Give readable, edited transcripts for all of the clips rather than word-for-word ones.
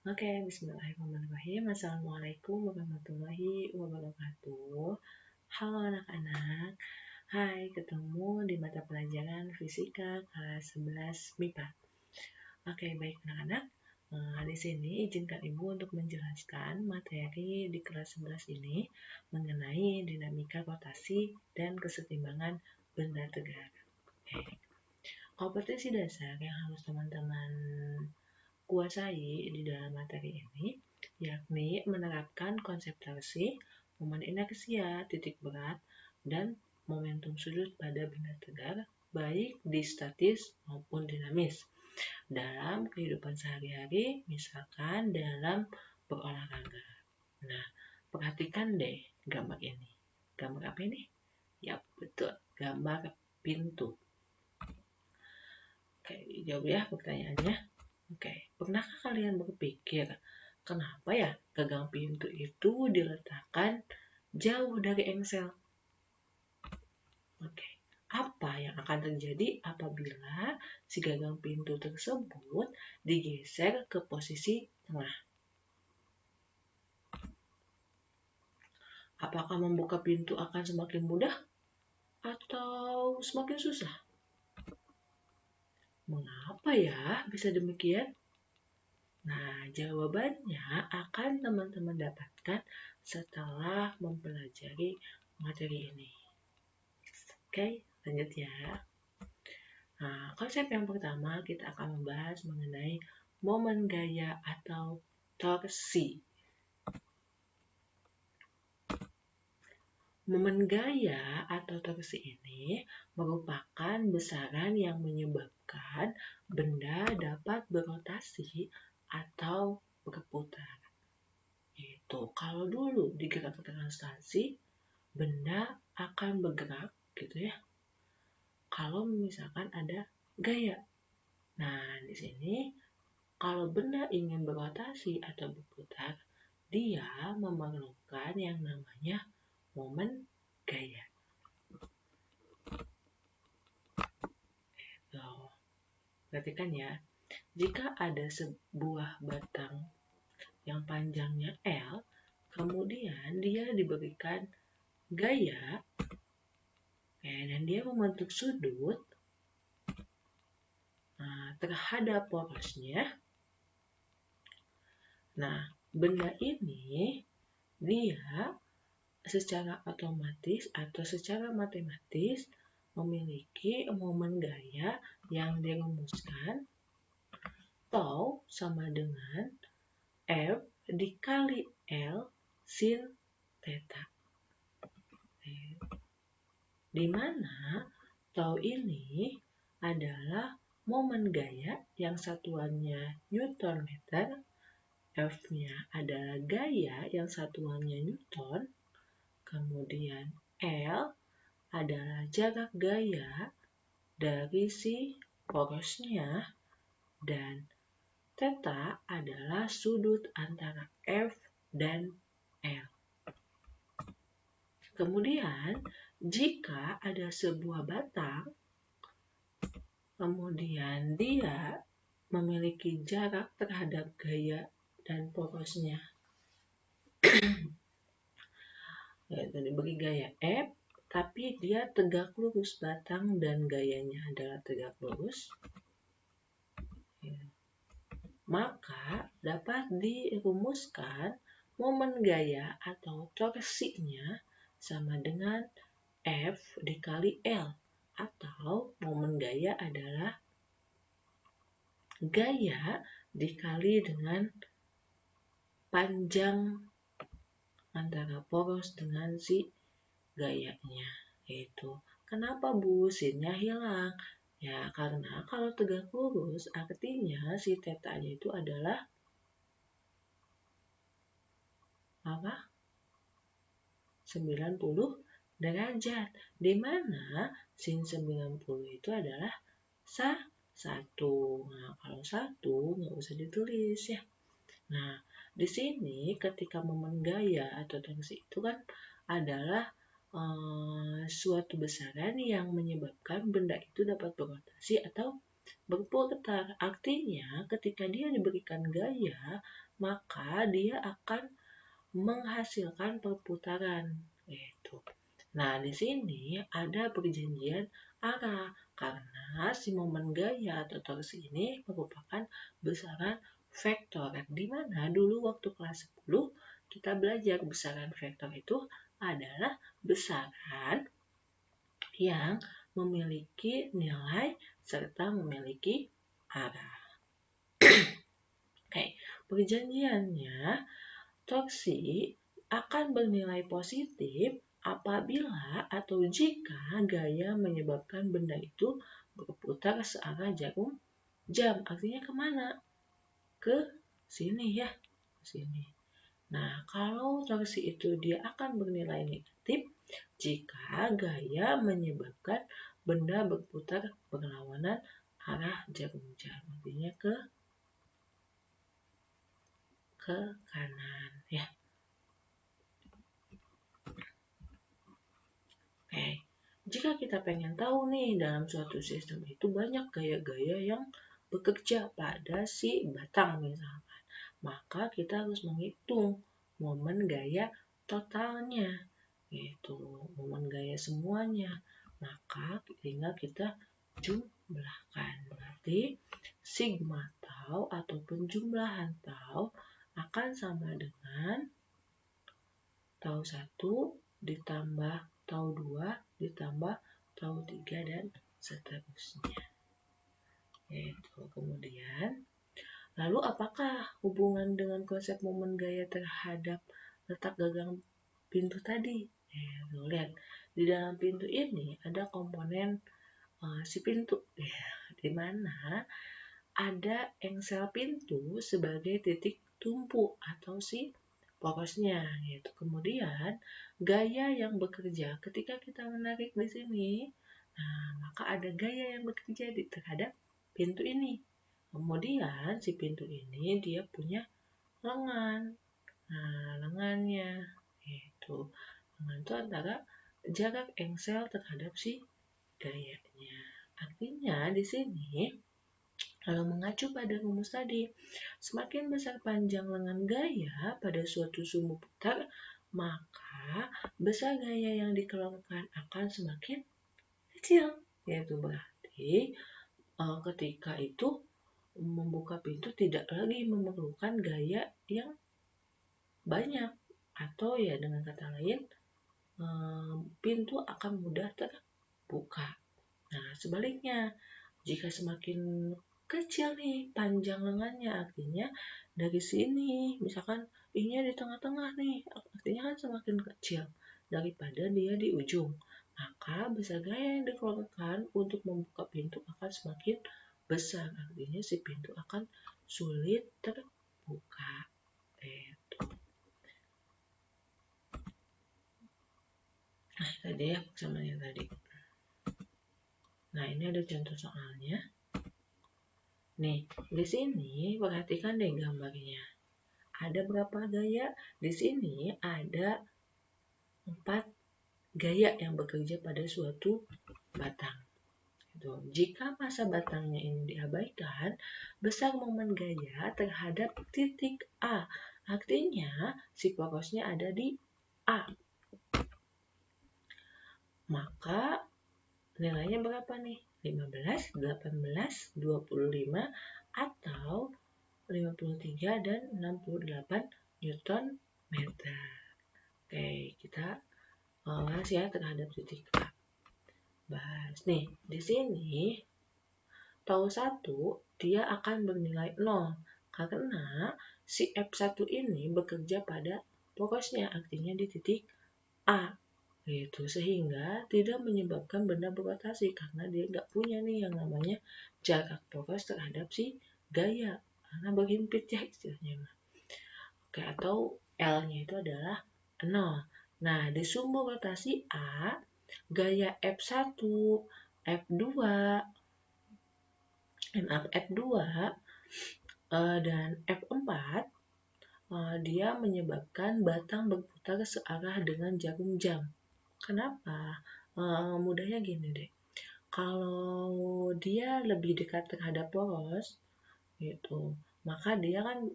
Oke, bismillahirrahmanirrahim. Assalamualaikum warahmatullahi wabarakatuh. Halo anak-anak. Hai, ketemu di mata pelajaran Fisika kelas 11 MIPA. Oke, baik anak-anak. Di sini izinkan Ibu untuk menjelaskan materi di kelas 11 ini mengenai dinamika rotasi dan kesetimbangan benda tegar. Oke. Kompetensi dasar yang harus teman-teman kuasai di dalam materi ini, yakni menerapkan konsep torsi, momen inersia, titik berat, dan momentum sudut pada benda tegar, baik di statis maupun dinamis. Dalam kehidupan sehari-hari, misalkan dalam berolahraga. Nah, perhatikan deh gambar ini. Gambar apa ini? Ya, betul. Gambar pintu. Oke, jawab ya pertanyaannya. Oke, pernahkah kalian berpikir kenapa ya gagang pintu itu diletakkan jauh dari engsel? Oke, apa yang akan terjadi apabila si gagang pintu tersebut digeser ke posisi tengah? Apakah membuka pintu akan semakin mudah atau semakin susah? Mengapa ya bisa demikian? Nah, jawabannya akan teman-teman dapatkan setelah mempelajari materi ini. Oke, lanjut ya. Nah, konsep yang pertama kita akan membahas mengenai momen gaya atau torsi. Momen gaya atau torsi ini merupakan besaran yang menyebabkan benda dapat berotasi atau berputar. Itu kalau dulu digerakkan stansi, benda akan bergerak gitu ya. Kalau misalkan ada gaya. Nah, di sini kalau benda ingin berotasi atau berputar, dia memerlukan yang namanya momen gaya. Tuh, perhatikan ya. Jika ada sebuah batang yang panjangnya L, kemudian dia diberikan gaya, dan dia membentuk sudut terhadap porosnya. Nah, benda ini dia secara otomatis atau secara matematis memiliki momen gaya yang dirumuskan tau sama dengan F dikali L sin theta. Di mana tau ini adalah momen gaya yang satuannya Newton meter, F-nya adalah gaya yang satuannya Newton, kemudian L adalah jarak gaya dari si porosnya, dan theta adalah sudut antara F dan L. Kemudian, jika ada sebuah batang, kemudian dia memiliki jarak terhadap gaya dan porosnya, yaitu diberi gaya F, tapi dia tegak lurus batang dan gayanya adalah tegak lurus, maka dapat dirumuskan momen gaya atau torsinya sama dengan F dikali L, atau momen gaya adalah gaya dikali dengan panjang antara poros dengan si gayanya. Yaitu, kenapa Bu sinnya hilang? Ya, karena kalau tegak lurus artinya si theta-nya itu adalah apa? 90 derajat. Di mana sin 90 itu adalah 1. Nah, kalau 1 nggak usah ditulis ya. Nah, di sini ketika momen gaya atau torsi itu kan adalah suatu besaran yang menyebabkan benda itu dapat berotasi atau berputar. Artinya ketika dia diberikan gaya, maka dia akan menghasilkan perputaran. Gitu. Nah, di sini ada perjanjian arah karena si momen gaya atau torsi ini merupakan besaran vektor. Di mana dulu waktu kelas 10 kita belajar besaran vektor itu adalah besaran yang memiliki nilai serta memiliki arah. Oke, perjanjiannya torsi akan bernilai positif apabila atau jika gaya menyebabkan benda itu berputar searah jarum jam. Artinya kemana? Ke sini ya, ke sini. Nah, kalau torsi itu dia akan bernilai negatif jika gaya menyebabkan benda berputar berlawanan arah jarum jam. Artinya ke kanan ya. Oke, jika kita pengen tahu nih dalam suatu sistem itu banyak gaya-gaya yang bekerja pada si batang misalkan, maka kita harus menghitung momen gaya totalnya, yaitu momen gaya semuanya. Maka tinggal kita jumlahkan. Berarti sigma tau atau penjumlahan tau akan sama dengan tau 1 ditambah tau 2 ditambah tau 3 dan seterusnya. Itu. Kemudian, lalu apakah hubungan dengan konsep momen gaya terhadap letak gagang pintu tadi? Lihat, di dalam pintu ini ada komponen si pintu, di mana ada engsel pintu sebagai titik tumpu atau si porosnya, yaitu kemudian gaya yang bekerja ketika kita menarik di sini, maka ada gaya yang bekerja terhadap pintu ini. Kemudian si pintu ini dia punya lengan. Nah, lengannya itu lengan itu antara jarak engsel terhadap si gayanya. Artinya di sini kalau mengacu pada rumus tadi, semakin besar panjang lengan gaya pada suatu sumbu putar, maka besar gaya yang dikeluarkan akan semakin kecil. Yaitu berarti ketika itu membuka pintu tidak lagi memerlukan gaya yang banyak, atau ya dengan kata lain pintu akan mudah terbuka. Nah, sebaliknya, jika semakin kecil nih panjang lengannya, artinya dari sini, misalkan ini di tengah-tengah nih, artinya kan semakin kecil daripada dia di ujung. Maka besar gaya yang dikeluarkan untuk membuka pintu akan semakin besar, artinya si pintu akan sulit terbuka. Nah, tadi ya persamaan tadi. Nah, ini ada contoh soalnya. Nih, di sini perhatikan deh gambarnya. Ada berapa gaya? Di sini ada 4 gaya yang bekerja pada suatu batang. Jika masa batangnya ini diabaikan, besar momen gaya terhadap titik A. Artinya, si porosnya ada di A. Maka nilainya berapa nih? 15, 18, 25, atau 53 dan 68 Newton meter. Oke, kita bahas ya terhadap titik A. Bahas nih, di sini tau 1 dia akan bernilai 0 karena si F1 ini bekerja pada porosnya, artinya di titik A. Gitu, sehingga tidak menyebabkan benda berotasi karena dia nggak punya nih yang namanya jarak poros terhadap si gaya, karena berhimpit ya istilahnya. Oke, atau L-nya itu adalah 0. Nah, di sumbu rotasi A, gaya F1, F2, F2 dan F4 dia menyebabkan batang berputar searah dengan jarum jam. Kenapa? Mudahnya gini deh. Kalau dia lebih dekat terhadap poros gitu, maka dia kan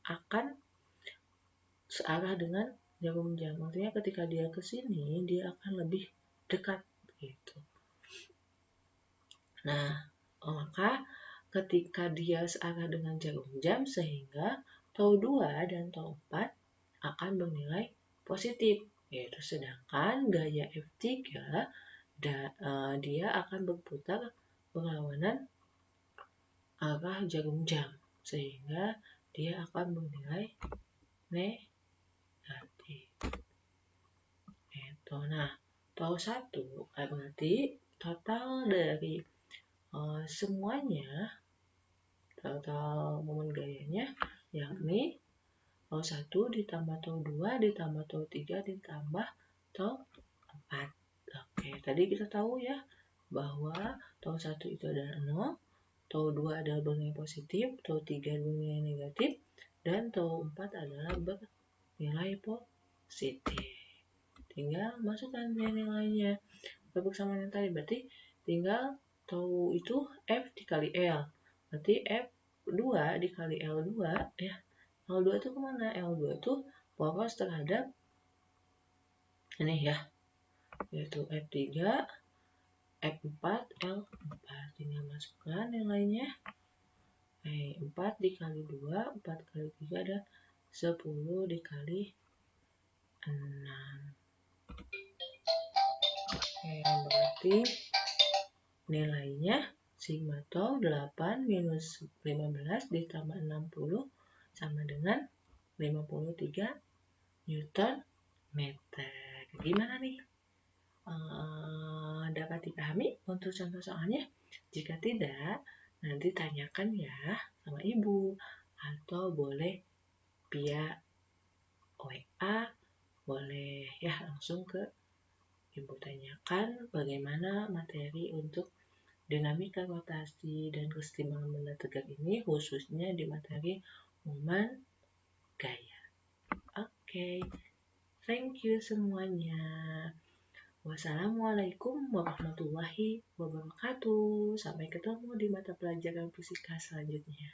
akan searah dengan jarum jam. Maksudnya ketika dia ke sini, dia akan lebih dekat gitu. Nah, maka ketika dia searah dengan jarum jam, sehingga tau 2 dan tau 4 akan bernilai positif, yaitu sedangkan gaya F3 dia akan berputar berlawanan arah jarum jam, sehingga dia akan bernilai negatif. Nah, tau 1 berarti total dari semuanya, total momen gayanya, yakni tau 1 ditambah tau 2 ditambah tau 3 ditambah tau 4. Oke, tadi kita tahu ya bahwa tau 1 itu adalah 0, tau 2 adalah bernilai positif, tau 3 bernilai negatif, dan tau 4 adalah bernilai positif. Tinggal masukkan nilai-nilainya ke persamaan yang tadi, berarti tinggal tau itu F dikali L, berarti F2 dikali L2 ya. L2 itu kemana? L2 itu poros terhadap ini ya, yaitu F3, F4, L4. Tinggal masukkan nilainya. 4 dikali 2, 4 kali 3 ada 10 dikali 6. Oke, berarti nilainya sigma tau 8 minus 15 ditambah 60 sama dengan 53 Newton meter. Gimana nih? Dapat dipahami untuk contoh soalnya? Jika tidak, nanti tanyakan ya sama ibu, atau boleh via WA, boleh ya langsung ke ibu tanyakan bagaimana materi untuk dinamika rotasi dan kesetimbangan benda tegak ini, khususnya di materi momen gaya. Oke, thank you semuanya. Wassalamualaikum warahmatullahi wabarakatuh. Sampai ketemu di mata pelajaran fisika selanjutnya.